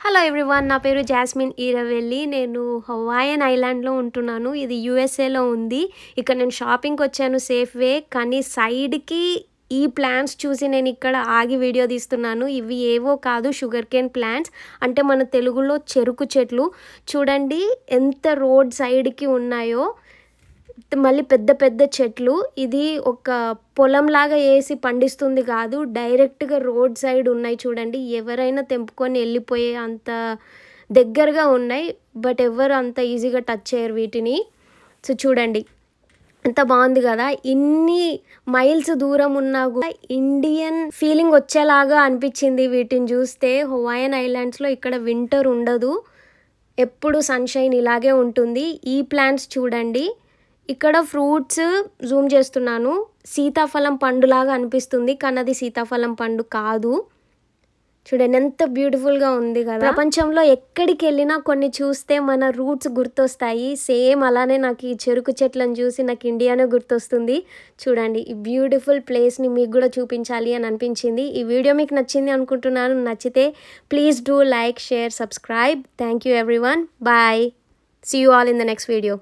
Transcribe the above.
Hello everyone, నా పేరు jasmine ఈరవెల్లి. నేను హవాయన్ ఐలాండ్లో ఉంటున్నాను. ఇది యూఎస్ఏలో ఉంది. ఇక్కడ నేను షాపింగ్కి వచ్చాను సేఫ్వే, కానీ సైడ్కి ఈ ప్లాంట్స్ చూసి నేను ఇక్కడ ఆగి వీడియో తీస్తున్నాను. ఇవి ఏవో కాదు, షుగర్ కేన్ ప్లాంట్స్, అంటే మన తెలుగులో చెరుకు చెట్లు. చూడండి ఎంత రోడ్ సైడ్కి ఉన్నాయో, మళ్ళీ పెద్ద పెద్ద చెట్లు. ఇది ఒక పొలంలాగా వేసి పండిస్తుంది కాదు, డైరెక్ట్గా రోడ్ సైడ్ ఉన్నాయి. చూడండి, ఎవరైనా తెంపుకొని వెళ్ళిపోయే అంత దగ్గరగా ఉన్నాయి, బట్ ఎవరు అంత ఈజీగా టచ్ చేయరు వీటిని. సో చూడండి ఎంత బాగుంది కదా. ఇన్ని మైల్స్ దూరం ఉన్నా కూడా ఇండియన్ ఫీలింగ్ వచ్చేలాగా అనిపించింది వీటిని చూస్తే. హవాయన్ ఐలాండ్స్లో ఇక్కడ వింటర్ ఉండదు, ఎప్పుడు సన్షైన్ ఇలాగే ఉంటుంది. ఈ ప్లాంట్స్ చూడండి, ఇక్కడ ఫ్రూట్స్ జూమ్ చేస్తున్నాను. సీతాఫలం పండులాగా అనిపిస్తుంది, కానీ అది సీతాఫలం పండు కాదు. చూడండి ఎంత బ్యూటిఫుల్గా ఉంది కదా. ప్రపంచంలో ఎక్కడికి వెళ్ళినా కొన్ని చూస్తే మన రూట్స్ గుర్తొస్తాయి. సేమ్ అలానే నాకు ఈ చెరుకు చెట్లను చూసి నాకు ఇండియానే గుర్తొస్తుంది. చూడండి, ఈ బ్యూటిఫుల్ ప్లేస్ని మీకు కూడా చూపించాలి అని అనిపించింది. ఈ వీడియో మీకు నచ్చింది అనుకుంటున్నాను. నచ్చితే please do like, share, subscribe. Thank you everyone. Bye. See you all in the next video.